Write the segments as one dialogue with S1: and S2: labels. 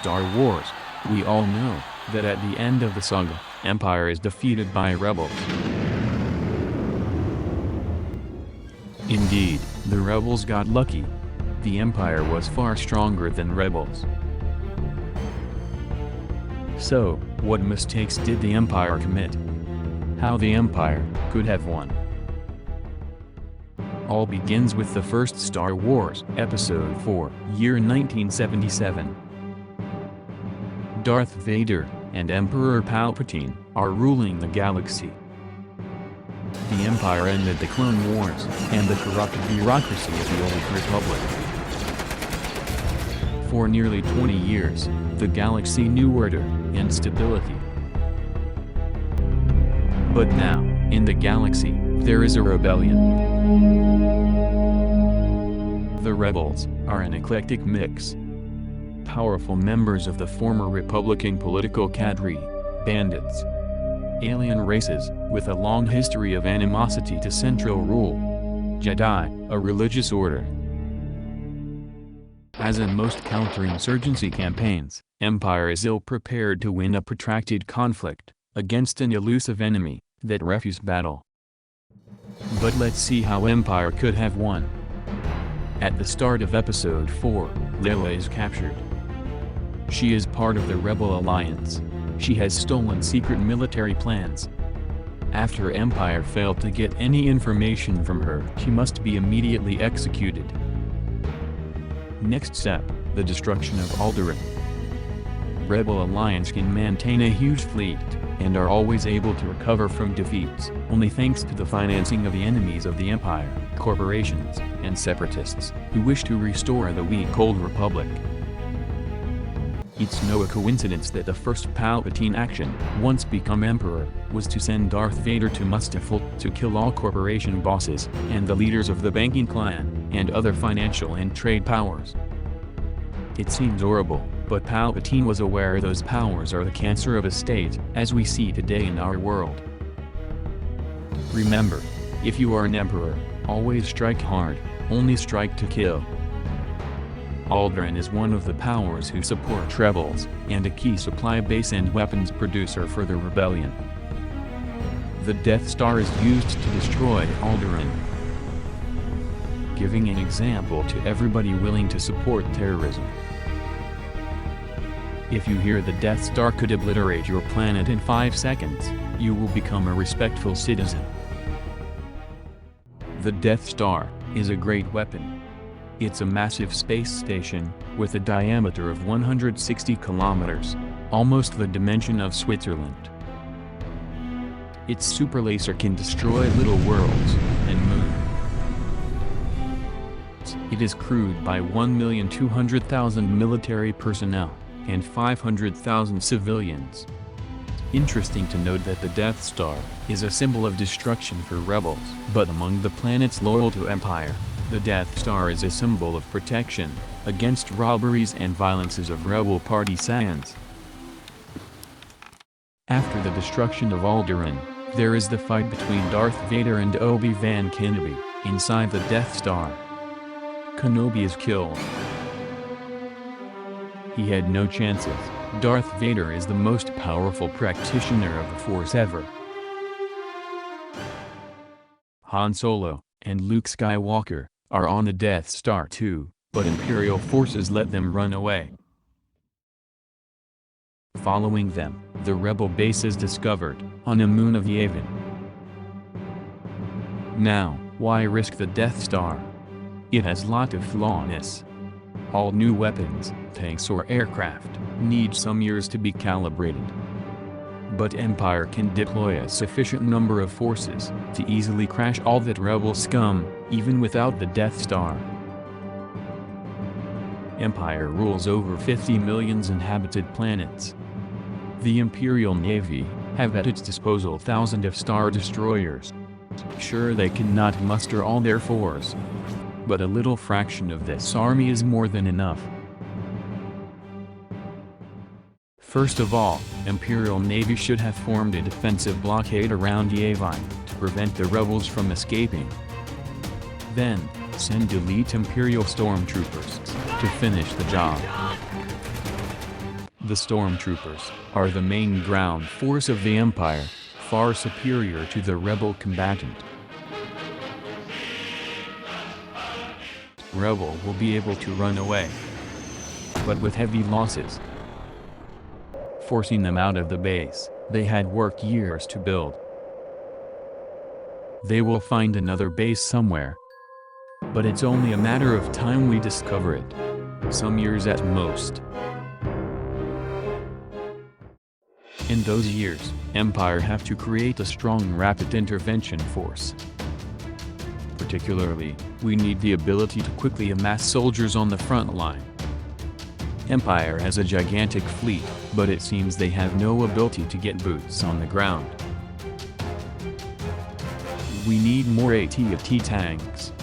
S1: Star Wars, we all know that at the end of the saga, Empire is defeated by rebels. Indeed, the rebels got lucky. The Empire was far stronger than rebels. So, what mistakes did the Empire commit? How the Empire could have won? All begins with the first Star Wars, Episode 4, year 1977. Darth Vader and Emperor Palpatine are ruling the galaxy. The Empire ended the Clone Wars and the corrupt bureaucracy of the Old Republic. For nearly 20 years, the galaxy knew order and stability. But now, in the galaxy, there is a rebellion. The rebels are an eclectic mix. Powerful members of the former Republican political cadre, bandits, alien races with a long history of animosity to central rule, Jedi, a religious order. As in most counterinsurgency campaigns, Empire is ill-prepared to win a protracted conflict against an elusive enemy that refuses battle. But let's see how Empire could have won. At the start of Episode 4, Leia is captured. She is part of the Rebel Alliance. She has stolen secret military plans. After Empire failed to get any information from her, she must be immediately executed. Next step, the destruction of Alderaan. Rebel Alliance can maintain a huge fleet, and are always able to recover from defeats, only thanks to the financing of the enemies of the Empire, corporations, and separatists, who wish to restore the weak Old Republic. It's no coincidence that the first Palpatine action, once become Emperor, was to send Darth Vader to Mustafar to kill all corporation bosses, and the leaders of the banking clan, and other financial and trade powers. It seems horrible, but Palpatine was aware those powers are the cancer of a state, as we see today in our world. Remember, if you are an emperor, always strike hard, only strike to kill. Alderaan is one of the powers who support rebels, and a key supply base and weapons producer for the rebellion. The Death Star is used to destroy Alderaan, giving an example to everybody willing to support terrorism. If you hear the Death Star could obliterate your planet in 5 seconds, you will become a respectful citizen. The Death Star is a great weapon. It's a massive space station, with a diameter of 160 kilometers, almost the dimension of Switzerland. Its super laser can destroy little worlds and moons. It is crewed by 1,200,000 military personnel and 500,000 civilians. Interesting to note that the Death Star is a symbol of destruction for rebels, but among the planets loyal to Empire, the Death Star is a symbol of protection against robberies and violences of rebel partisans. After the destruction of Alderaan, there is the fight between Darth Vader and Obi-Wan Kenobi inside the Death Star. Kenobi is killed. He had no chances. Darth Vader is the most powerful practitioner of the Force ever. Han Solo and Luke Skywalker are on the Death Star too, but Imperial forces let them run away. Following them, the rebel base is discovered, on a moon of Yavin. Now, why risk the Death Star? It has lot of flaws. All new weapons, tanks or aircraft, need some years to be calibrated. But Empire can deploy a sufficient number of forces to easily crash all that rebel scum, even without the Death Star. Empire rules over 50 million inhabited planets. The Imperial Navy have at its disposal thousands of star destroyers. Sure, they cannot muster all their force, but a little fraction of this army is more than enough. First of all, Imperial Navy should have formed a defensive blockade around Yavin to prevent the rebels from escaping. Then, send elite Imperial stormtroopers to finish the job. The stormtroopers are the main ground force of the Empire, far superior to the rebel combatant. Rebel will be able to run away, but with heavy losses. Forcing them out of the base they had worked years to build. They will find another base somewhere, but it's only a matter of time we discover it. Some years at most. In those years, Empire have to create a strong rapid intervention force. Particularly, we need the ability to quickly amass soldiers on the front line. Empire has a gigantic fleet, but it seems they have no ability to get boots on the ground. We need more AT-AT tanks.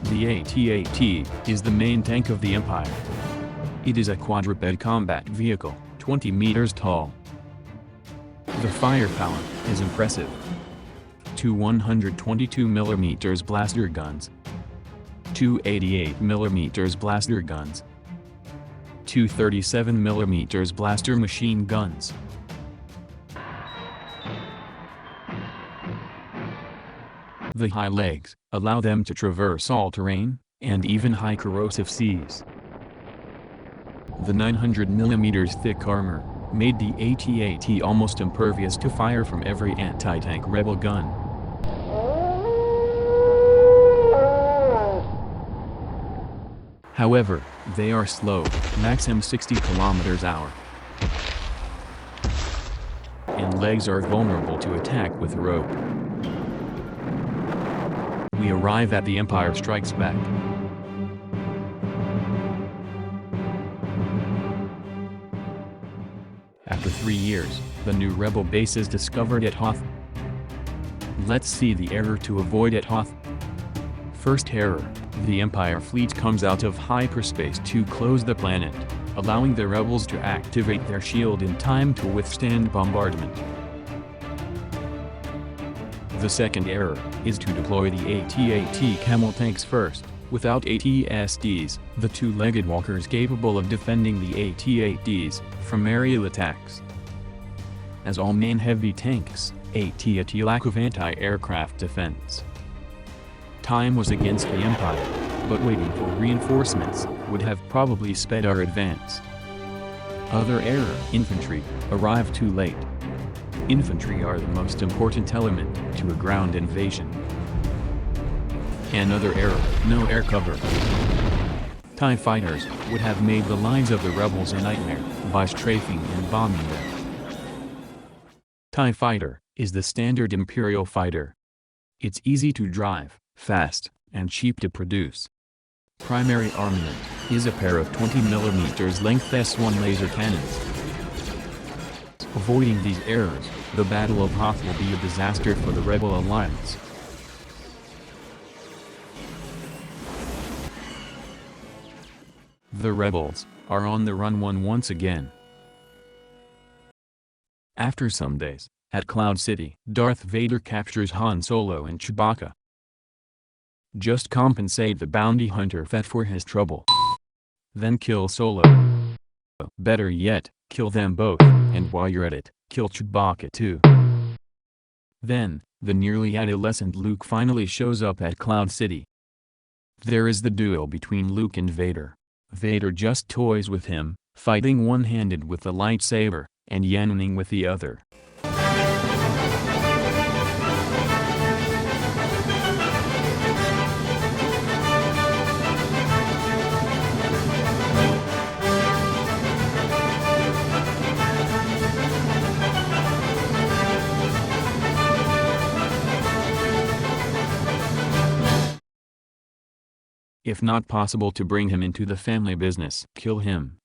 S1: The AT-AT is the main tank of the Empire. It is a quadruped combat vehicle, 20 meters tall. The firepower is impressive. Two 122mm blaster guns, two 88mm blaster guns, two 37mm blaster machine guns. The high legs allow them to traverse all terrain, and even high corrosive seas. The 900mm thick armor made the AT-AT almost impervious to fire from every anti-tank rebel gun. However, they are slow, maximum 60 km/h. And legs are vulnerable to attack with rope. We arrive at the Empire Strikes Back. After 3 years, the new rebel base is discovered at Hoth. Let's see the error to avoid at Hoth. First error, the Empire fleet comes out of hyperspace to close the planet, allowing the rebels to activate their shield in time to withstand bombardment. The second error is to deploy the AT-AT camel tanks first, without AT-STs, the two-legged walkers capable of defending the AT-ATs from aerial attacks. As all main heavy tanks, AT-AT lack of anti-aircraft defense. Time was against the Empire, but waiting for reinforcements would have probably sped our advance. Other error, infantry arrived too late. Infantry are the most important element to a ground invasion. Another error, no air cover. TIE fighters would have made the lines of the rebels a nightmare by strafing and bombing them. TIE fighter is the standard Imperial fighter. It's easy to drive, fast, and cheap to produce. Primary armament is a pair of 20mm length S1 laser cannons. Avoiding these errors, the Battle of Hoth will be a disaster for the Rebel Alliance. The rebels are on the run once again. After some days, at Cloud City, Darth Vader captures Han Solo and Chewbacca. Just compensate the bounty hunter Fett for his trouble. Then kill Solo. Better yet, kill them both, and while you're at it, kill Chewbacca too. Then, the nearly adolescent Luke finally shows up at Cloud City. There is the duel between Luke and Vader. Vader just toys with him, fighting one-handed with the lightsaber, and yanning with the other. If not possible to bring him into the family business, kill him.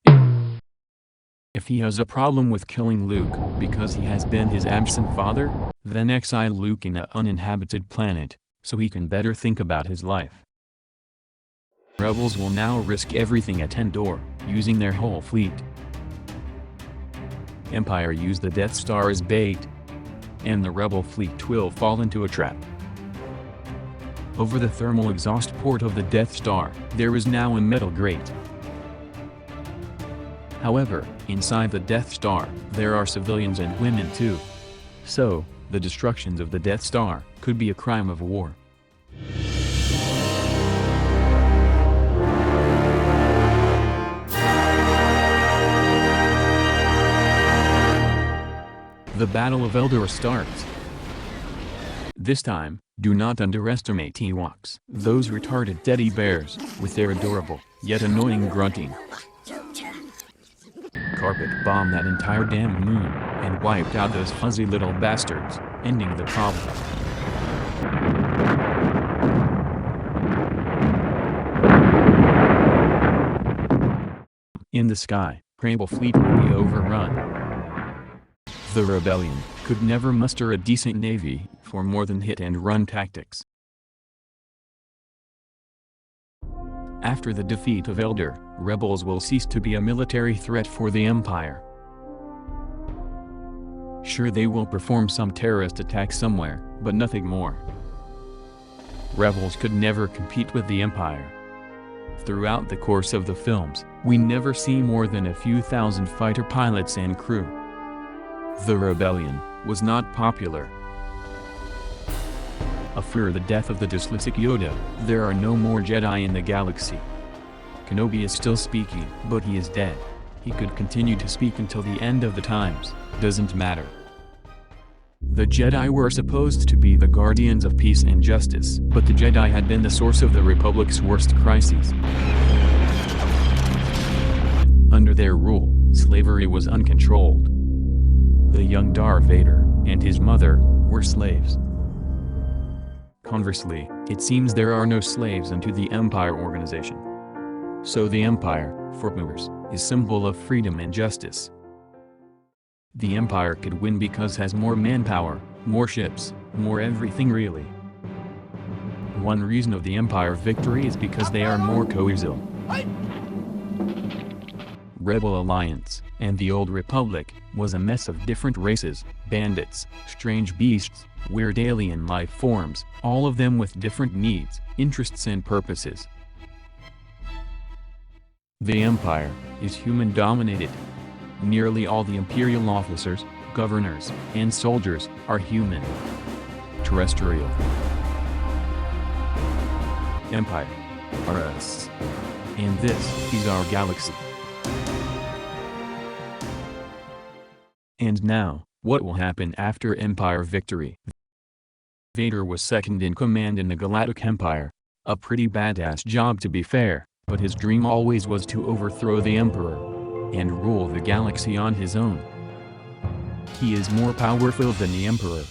S1: If he has a problem with killing Luke because he has been his absent father, then exile Luke in an uninhabited planet, so he can better think about his life. Rebels will now risk everything at Endor, using their whole fleet. Empire use the Death Star as bait, and the rebel fleet will fall into a trap. Over the thermal exhaust port of the Death Star, there is now a metal grate. However, Inside the Death Star, there are civilians and women too. So, the destructions of the Death Star could be a crime of war. The Battle of Endor starts. This time, do not underestimate Ewoks, those retarded teddy bears, with their adorable, yet annoying grunting. Carpet bombed that entire damn moon, and wiped out those fuzzy little bastards, ending the problem. In the sky, Crable fleet will be overrun. The rebellion could never muster a decent navy for more than hit-and-run tactics. After the defeat of Endor, rebels will cease to be a military threat for the Empire. Sure, they will perform some terrorist attack somewhere, but nothing more. Rebels could never compete with the Empire. Throughout the course of the films, we never see more than a few thousand fighter pilots and crew. The rebellion was not popular. After the death of the dyslexic Yoda, there are no more Jedi in the galaxy. Kenobi is still speaking, but he is dead. He could continue to speak until the end of the times, doesn't matter. The Jedi were supposed to be the guardians of peace and justice, but the Jedi had been the source of the Republic's worst crises. Under their rule, slavery was uncontrolled. The young Darth Vader and his mother were slaves. Conversely, it seems there are no slaves into the Empire organization. So the Empire, for boomers, is symbol of freedom and justice. The Empire could win because has more manpower, more ships, more everything really. One reason of the Empire victory is because they are more cohesive. Rebel Alliance and the Old Republic was a mess of different races, bandits, strange beasts, weird alien life forms, all of them with different needs, interests and purposes. The Empire is human-dominated. Nearly all the Imperial officers, governors, and soldiers are human. Terrestrial. Empire. Are us. And this is our galaxy. And now, what will happen after Empire victory? Vader was second in command in the Galactic Empire. A pretty badass job to be fair, but his dream always was to overthrow the Emperor and rule the galaxy on his own. He is more powerful than the Emperor,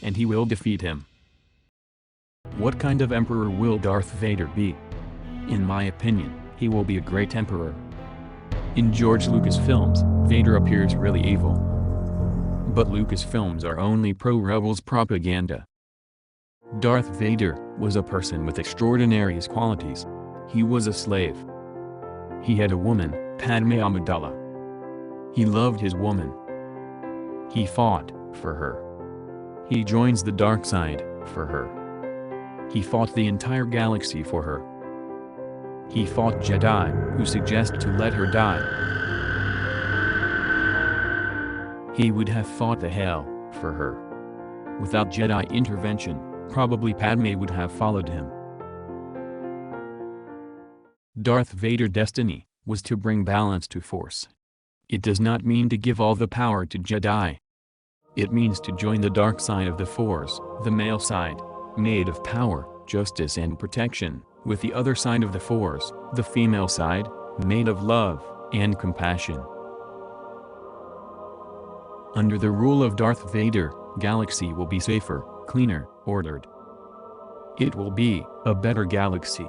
S1: and he will defeat him. What kind of Emperor will Darth Vader be? In my opinion, he will be a great Emperor. In George Lucas films, Vader appears really evil. But Lucasfilms are only pro-rebels propaganda. Darth Vader was a person with extraordinary qualities. He was a slave. He had a woman, Padme Amidala. He loved his woman. He fought for her. He joins the dark side for her. He fought the entire galaxy for her. He fought Jedi who suggest to let her die. He would have fought the hell for her. Without Jedi intervention, probably Padme would have followed him. Darth Vader's destiny was to bring balance to Force. It does not mean to give all the power to Jedi. It means to join the dark side of the Force, the male side, made of power, justice and protection, with the other side of the Force, the female side, made of love and compassion. Under the rule of Darth Vader, galaxy will be safer, cleaner, ordered. It will be a better galaxy.